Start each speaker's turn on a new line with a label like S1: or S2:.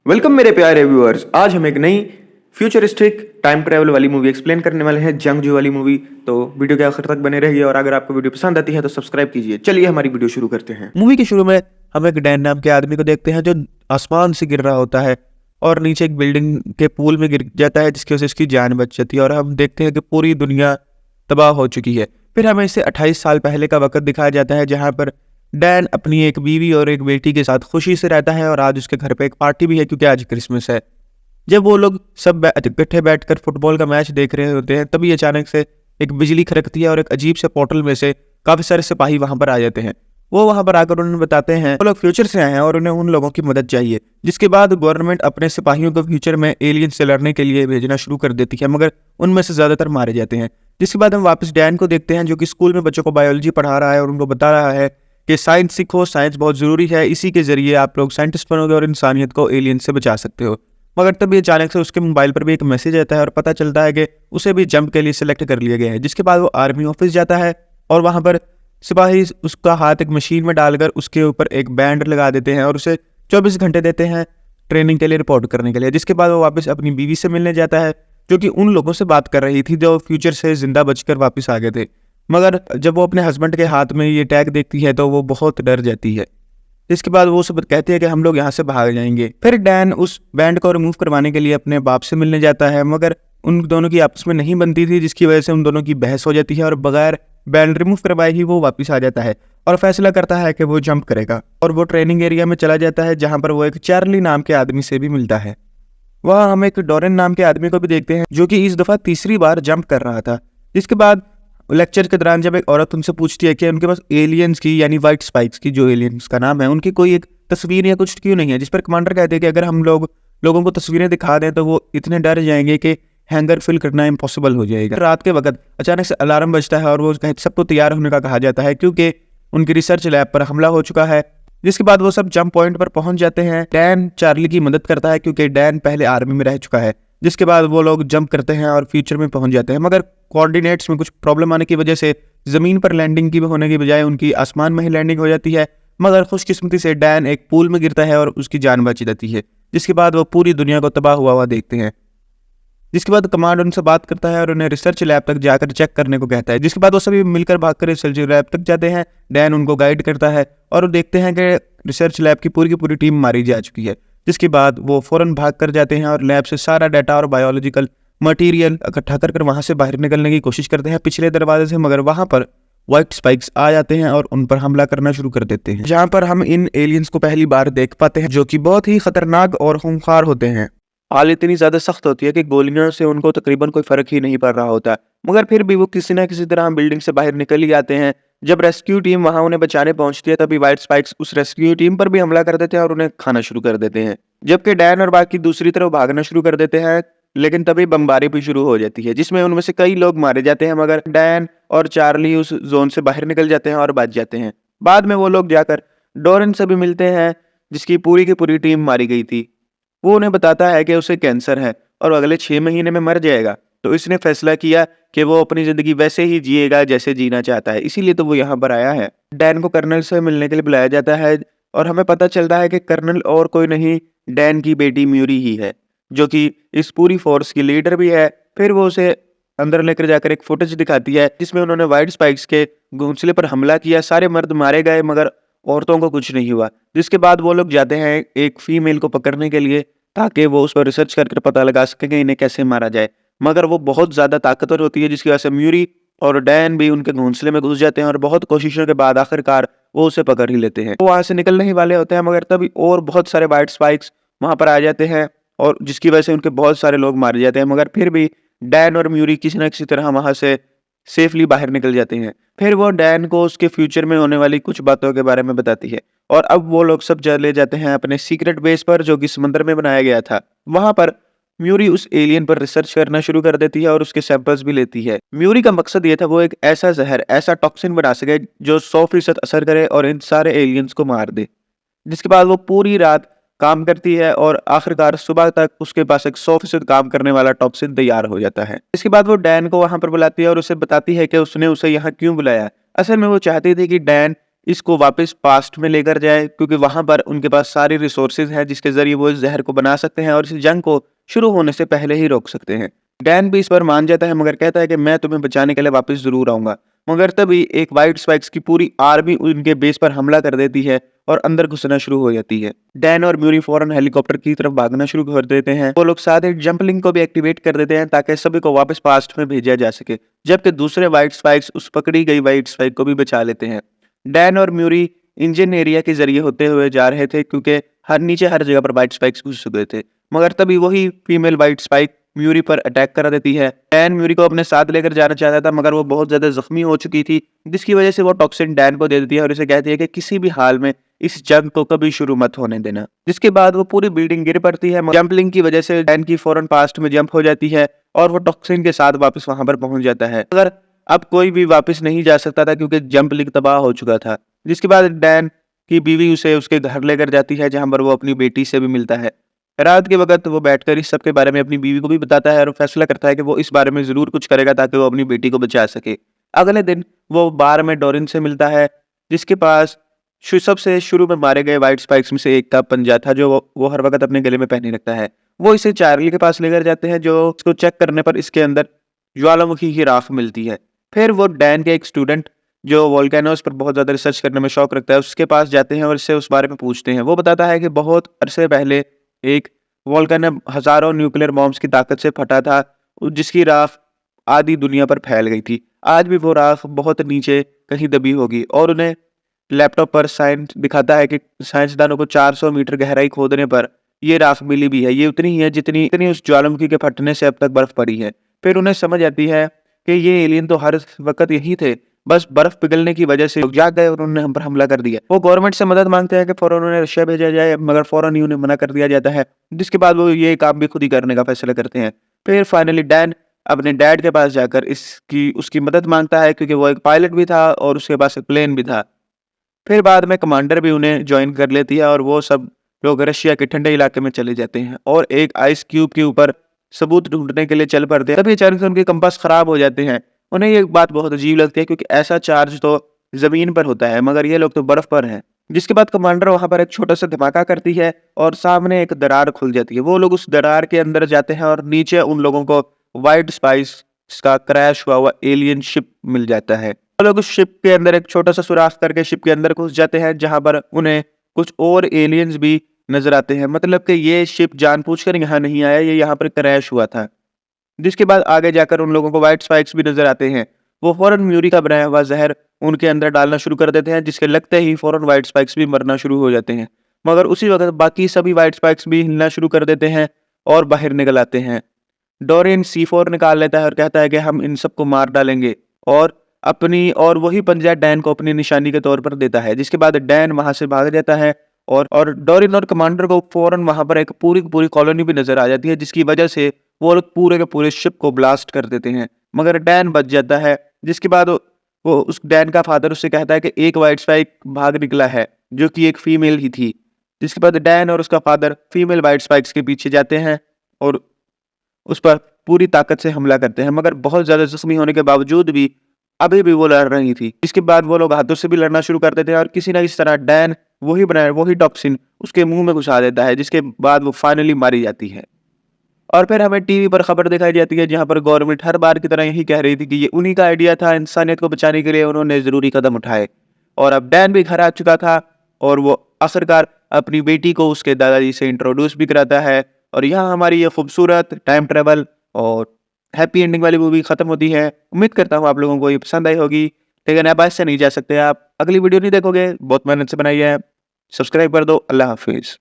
S1: Welcome मेरे प्यारे viewers. आज हम एक नई फ्यूचरिस्टिक टाइम ट्रैवल वाली मूवी एक्सप्लेन करने वाले हैं, जंगजू वाली मूवी। तो वीडियो के आखिर तक बने रहिए और अगर आपको वीडियो पसंद आती है तो सब्सक्राइब कीजिए। चलिए हमारी वीडियो शुरू करते हैं।
S2: मूवी के शुरू में हम एक डैन नाम के आदमी को देखते हैं जो आसमान से गिर रहा होता है और नीचे एक बिल्डिंग के पूल में गिर जाता है, जिसकी वजह से इसकी जान बच जाती है और हम देखते हैं कि पूरी दुनिया तबाह हो चुकी है। फिर हमें इसे 28 साल पहले का वक्त दिखाया जाता है, जहाँ पर डैन अपनी एक बीवी और एक बेटी के साथ खुशी से रहता है और आज उसके घर पे एक पार्टी भी है क्योंकि आज क्रिसमस है। जब वो लोग सब इकट्ठे बैठकर फुटबॉल का मैच देख रहे होते हैं, तभी अचानक से एक बिजली खड़कती है और एक अजीब से पोर्टल में से काफी सारे सिपाही वहां पर आ जाते हैं। वो वहां पर आकर उन्हें बताते हैं वो लोग फ्यूचर से आए हैं और उन्हें उन लोगों की मदद चाहिए। जिसके बाद गवर्नमेंट अपने सिपाहियों को फ्यूचर में एलियन से लड़ने के लिए भेजना शुरू कर देती है, मगर उनमें से ज्यादातर मारे जाते हैं। जिसके बाद हम वापस डैन को देखते हैं जो कि स्कूल में बच्चों को बायोलॉजी पढ़ा रहा है और उनको बता रहा है कि साइंस सीखो, साइंस बहुत जरूरी है, इसी के जरिए आप लोग साइंटिस्ट बनोगे और इंसानियत को एलियन से बचा सकते हो। मगर तभी अचानक से उसके मोबाइल पर भी एक मैसेज आता है और पता चलता है कि उसे भी जंप के लिए सिलेक्ट कर लिया गया है। जिसके बाद वो आर्मी ऑफिस जाता है और वहां पर सिपाही उसका हाथ एक मशीन में डालकर उसके ऊपर एक बैंड लगा देते हैं और उसे 24 घंटे देते हैं ट्रेनिंग के लिए, रिपोर्ट करने के लिए। जिसके बाद वो वापस अपनी बीवी से मिलने जाता है जो कि उन लोगों से बात कर रही थी जो फ्यूचर से जिंदा बचकर वापस आ गए थे। मगर जब वो अपने हस्बैंड के हाथ में ये टैग देखती है तो वो बहुत डर जाती है। इसके बाद वो सब कहते हैं कि हम लोग यहाँ से भाग जाएंगे। फिर डैन उस बैंड को रिमूव करवाने के लिए अपने बाप से मिलने जाता है, मगर उन दोनों की आपस में नहीं बनती थी, जिसकी वजह से उन दोनों की बहस हो जाती है और बगैर बैंड रिमूव करवाए ही वो वापस आ जाता है और फैसला करता है कि वो जंप करेगा और वो ट्रेनिंग एरिया में चला जाता है, जहाँ पर वो एक चार्ली नाम के आदमी से भी मिलता है। वहाँ हम एक डोरेन नाम के आदमी को भी देखते हैं जो कि इस दफा तीसरी बार जंप कर रहा था। जिसके बाद लेक्चर के दौरान जब एक औरत उनसे पूछती है कि उनके पास एलियंस की यानी व्हाइट स्पाइक्स की, जो एलियंस का नाम है, उनकी कोई एक तस्वीर या कुछ क्यों नहीं है, जिस पर कमांडर कहते हैं कि अगर हम लोगों को तस्वीरें दिखा दें तो वो इतने डर जाएंगे कि हैंगर फिल करना इम्पॉसिबल हो जाएगा। रात के वक्त अचानक से अलार्म बजता है और वो सबको तैयार होने का कहा जाता है क्योंकि उनकी रिसर्च लैब पर हमला हो चुका है। जिसके बाद वो सब जंप पॉइंट पर पहुंच जाते हैं। डैन चार्ली की मदद करता है क्योंकि डैन पहले आर्मी में रह चुका है। जिसके बाद वो लोग जंप करते हैं और फ्यूचर में पहुंच जाते हैं, मगर कोऑर्डिनेट्स में कुछ प्रॉब्लम आने की वजह से जमीन पर लैंडिंग की होने की बजाय उनकी आसमान में ही लैंडिंग हो जाती है। मगर खुशकिस्मती से डैन एक पूल में गिरता है और उसकी जान बच जाती है। जिसके बाद वो पूरी दुनिया को तबाह हुआ देखते हैं। जिसके बाद कमांडर उनसे बात करता है और उन्हें रिसर्च लैब तक जाकर चेक करने को कहता है। जिसके बाद वो सभी मिलकर भागकर रिसर्च लैब तक जाते हैं। डैन उनको गाइड करता है और वो देखते हैं कि रिसर्च लैब की पूरी टीम मारी जा चुकी है। जिसके बाद वो फौरन भाग कर जाते हैं और लैब से सारा डाटा और बायोलॉजिकल मटेरियल इकट्ठा कर वहां से बाहर निकलने की कोशिश करते हैं पिछले दरवाजे से, मगर वहां पर व्हाइट स्पाइक्स आ जाते हैं और उन पर हमला करना शुरू कर देते हैं। जहां पर हम इन एलियंस को पहली बार देख पाते हैं जो कि बहुत ही खतरनाक और खूंखार होते हैं। हाल इतनी ज्यादा सख्त होती है कि गोलियों से उनको तकरीबन कोई फर्क ही नहीं पड़ रहा होता, मगर फिर भी वो किसी ना किसी तरह बिल्डिंग से बाहर निकल ही आते हैं। जब रेस्क्यू टीम वहां उन्हें बचाने पहुंचती है तभी व्हाइट स्पाइक्स उस रेस्क्यू टीम पर भी हमला कर देते हैं और उन्हें खाना शुरू कर देते हैं। जबकि डैन और बाकी दूसरी तरफ भागना शुरू कर देते हैं, लेकिन तभी बमबारी भी शुरू हो जाती है जिसमें उनमें से कई लोग मारे जाते हैं, मगर डैन और चार्ली उस जोन से बाहर निकल जाते हैं और बच जाते हैं। बाद में वो लोग जाकर डोरेन से भी मिलते हैं जिसकी पूरी की पूरी टीम मारी गई थी। वो उन्हें बताता है कि उसे कैंसर है और अगले 6 महीने में मर जाएगा, तो इसने फैसला किया कि वो अपनी जिंदगी वैसे ही जिएगा जैसे जीना चाहता है, इसीलिए तो वो यहाँ पर आया है। डैन को कर्नल से मिलने के लिए बुलाया जाता है और हमें पता चलता है कि कर्नल और कोई नहीं, डैन की बेटी म्यूरी ही है जो कि इस पूरी फोर्स की लीडर भी है। फिर वो उसे अंदर लेकर जाकर एक फुटेज दिखाती है जिसमें उन्होंने व्हाइट स्पाइक्स के घोंसले पर हमला किया, सारे मर्द मारे गए मगर औरतों को कुछ नहीं हुआ। जिसके बाद वो लोग जाते हैं एक फीमेल को पकड़ने के लिए ताकि वो उस पर रिसर्च करके पता लगा सके कि इन्हें कैसे मारा जाए, मगर वो बहुत ज्यादा ताकतवर होती है जिसकी वजह से म्यूरी और डैन भी उनके घोंसले में घुस जाते हैं और बहुत कोशिशों के बाद आखिरकार वो उसे पकड़ ही लेते हैं। वो वहां से निकलने ही वाले होते हैं, मगर तभी और बहुत सारे व्हाइट स्पाइक्स वहां पर आ जाते हैं और जिसकी वजह से उनके बहुत सारे लोग मारे जाते हैं, मगर फिर भी डैन और म्यूरी किसी न किसी तरह वहां से सेफली बाहर निकल जाते हैं। फिर वो डैन को उसके फ्यूचर में होने वाली कुछ बातों के बारे में बताती है और अब वो लोग सब चले जाते हैं अपने सीक्रेट बेस पर जो कि समुद्र में बनाया गया था। वहां पर म्यूरी उस एलियन पर रिसर्च करना शुरू कर देती है और उसके सैंपल्स भी लेती है। म्यूरी का मकसद ये था वो एक ऐसा जहर, ऐसा टॉक्सिन बना सके जो 100% असर करे और इन सारे एलियंस को मार दे। जिसके बाद वो पूरी रात काम करती है और आखिरकार सुबह तक उसके पास एक 100% काम करने वाला टॉक्सिन तैयार हो जाता है। इसके बाद वो डैन को वहां पर बुलाती है और उसे बताती है कि उसने उसे यहाँ क्यों बुलाया। असल में वो चाहती थी कि डैन इसको वापस पास्ट में लेकर जाए, क्योंकि वहां पर उनके पास सारी रिसोर्सेज हैं जिसके जरिए वो इस जहर को बना सकते हैं और इस जंग को शुरू होने से पहले ही रोक सकते हैं। डैन भी इस पर मान जाता है, मगर कहता है कि मैं तुम्हें बचाने के लिए वापस जरूर आऊंगा। मगर तभी एक व्हाइट स्पाइक्स की पूरी आर्मी उनके बेस पर हमला कर देती है और अंदर घुसना शुरू हो जाती है। डैन और म्यूरी फौरन हेलीकॉप्टर की तरफ भागना शुरू कर देते हैं। वो लोग साथ ही जंप लिंक को भी एक्टिवेट कर देते हैं ताकि सभी को वापस पास्ट में भेजा जा सके, जबकि दूसरे व्हाइट स्पाइक्स उस पकड़ी गई व्हाइट स्पाइक को भी बचा लेते हैं। डैन और म्यूरी इंजन एरिया के जरिए होते हुए जा रहे थे, क्योंकि हर जगह पर व्हाइट स्पाइक्स घुस चुके थे। मगर तभी वही फीमेल व्हाइट स्पाइक म्यूरी पर अटैक करा देती है। डैन म्यूरी को अपने साथ लेकर जाना चाहता था, मगर वो बहुत ज्यादा जख्मी हो चुकी थी, जिसकी वजह से वो टॉक्सिन डैन को दे देती है और उसे कहती है कि किसी भी हाल में इस जंग को कभी शुरू मत होने देना। जिसके बाद वो पूरी बिल्डिंग गिर पड़ती है। जंपलिंग की वजह से डैन की फौरन पास्ट में जंप हो जाती है और वो टॉक्सिन के साथ वापस वहां पर पहुंच जाता है। मगर अब कोई भी वापस नहीं जा सकता था, क्योंकि जंप लिंक तबाह हो चुका था। जिसके बाद डैन की बीवी उसे उसके घर लेकर जाती है, जहां पर वो अपनी बेटी से भी मिलता है। रात के वक्त वो बैठकर इस सब के बारे में अपनी बीवी को भी बताता है और फैसला करता है कि वो इस बारे में जरूर कुछ करेगा ताकि वो अपनी बेटी को बचा सके। अगले दिन वो बार में डोरिन से मिलता है, जिसके पास सबसे शुरू में मारे गए व्हाइट स्पाइक्स में से एक का पंजा था, जो वो हर वक्त अपने गले में पहने रखता है। वो इसे चार्ली के पास लेकर जाते हैं, जो इसको चेक करने पर इसके अंदर ज्वालामुखी की राख मिलती है। फिर वो डैन के एक स्टूडेंट जो वोल्केनोस पर बहुत ज्यादा रिसर्च करने में शौक रखता है, उसके पास जाते हैं और इससे उस बारे में पूछते हैं। वो बताता है कि बहुत अरसे पहले एक वोल्केनो हजारों न्यूक्लियर बॉम्ब्स की ताकत से फटा था, जिसकी राख आधी दुनिया पर फैल गई थी। आज भी वो राख बहुत नीचे कहीं दबी होगी। और उन्हें लैपटॉप पर साइंस दिखाता है कि साइंसदानों को 400 मीटर गहराई खोदने पर ये राख मिली भी है। ये उतनी ही है जितनी इतनी उस ज्वालामुखी के फटने से अब तक बर्फ पड़ी है। फिर उन्हें समझ आती है कि ये एलियन तो हर वक्त यही थे, बस बर्फ पिघलने की वजह से लोग जाग गए और उन्होंने हम पर हमला कर दिया। वो गवर्नमेंट से मदद मांगते हैं कि फौरन उन्हें रशिया भेजा जाए, मगर फौरन ही उन्हें मना कर दिया जाता है। जिसके बाद वो ये काम भी खुद ही करने का फैसला करते हैं। फिर फाइनली डैन अपने डैड के पास जाकर उसकी मदद मांगता है, क्योंकि वो एक पायलट भी था और उसके पास एक प्लेन भी था। फिर बाद में कमांडर भी उन्हें ज्वाइन कर लेती है और वो सब लोग रशिया के ठंडे इलाके में चले जाते हैं और एक आइस क्यूब के ऊपर सबूत ढूंढने के लिए चल पड़ते हैं। तभी अचानक से उनके कंपास खराब हो जाते हैं। उन्हें ये बात बहुत अजीब लगती है, क्योंकि ऐसा चार्ज तो जमीन पर होता है, मगर ये लोग तो बर्फ पर हैं। जिसके बाद कमांडर वहां पर एक छोटा सा धमाका करती है और सामने एक दरार खुल जाती है। वो लोग उस दरार के अंदर जाते हैं और नीचे उन लोगों को व्हाइट स्पाइस का क्रैश हुआ एलियन शिप मिल जाता है। वो लोग उस शिप के अंदर एक छोटा सा सुराख करके शिप के अंदर घुस जाते हैं, जहां पर उन्हें कुछ और एलियंस भी नजर आते हैं। मतलब कि ये शिप जानबूझकर यहाँ नहीं आया, ये यहाँ पर क्रैश हुआ था। जिसके बाद आगे जाकर उन लोगों को व्हाइट स्पाइक्स भी नजर आते हैं। वो फौरन म्यूरी का बनाया हुआ जहर उनके अंदर डालना शुरू कर देते हैं, जिसके लगते ही फौरन व्हाइट स्पाइक्स भी मरना शुरू हो जाते हैं। मगर उसी वक्त बाकी सभी व्हाइट स्पाइक्स भी हिलना शुरू कर देते हैं और बाहर निकल आते हैं। डोरियन C4 निकाल लेता है और कहता है कि हम इन सबको मार डालेंगे, और वही पंजा डैन को अपनी निशानी के तौर पर देता है। जिसके बाद डैन वहां से भाग जाता है और डोरिन और कमांडर को फौरन वहां पर एक पूरी कॉलोनी भी नजर आ जाती है, जिसकी वजह से वो लोग पूरे के पूरे शिप को ब्लास्ट कर देते हैं। मगर डैन बच जाता है। जिसके बाद वो उस डैन का फादर उससे कहता है कि एक व्हाइट स्पाइक भाग निकला है, जो कि एक फीमेल ही थी। जिसके बाद डैन और उसका फादर फीमेल व्हाइट स्पाइक्स के पीछे जाते हैं और उस पर पूरी ताकत से हमला करते हैं। मगर बहुत ज्यादा जख्मी होने के बावजूद भी अभी भी वो लड़ रही थी। इसके बाद वो लोग हाथों से भी लड़ना शुरू कर देते हैं और किसी ना किसी तरह डैन वही टॉक्सिन उसके मुंह में घुसा देता है, जिसके बाद वो फाइनली मारी जाती है। और फिर हमें टीवी पर खबर दिखाई जाती है, जहां पर गवर्नमेंट हर बार की तरह यही कह रही थी कि ये उन्हीं का आइडिया था, इंसानियत को बचाने के लिए उन्होंने जरूरी कदम उठाए। और अब डैन भी घर आ चुका था और वो आखिरकार अपनी बेटी को उसके दादाजी से इंट्रोड्यूस भी कराता है। और यहाँ हमारी ये खूबसूरत टाइम ट्रेवल और हैप्पी एंडिंग वाली मूवी खत्म होती है। उम्मीद करता हूँ आप लोगों को ये पसंद आई होगी, लेकिन आप ऐसे नहीं जा सकते। आप अगली वीडियो नहीं देखोगे, बहुत मेहनत से बनाई है। सब्सक्राइब कर दो। अल्लाह हाफिज।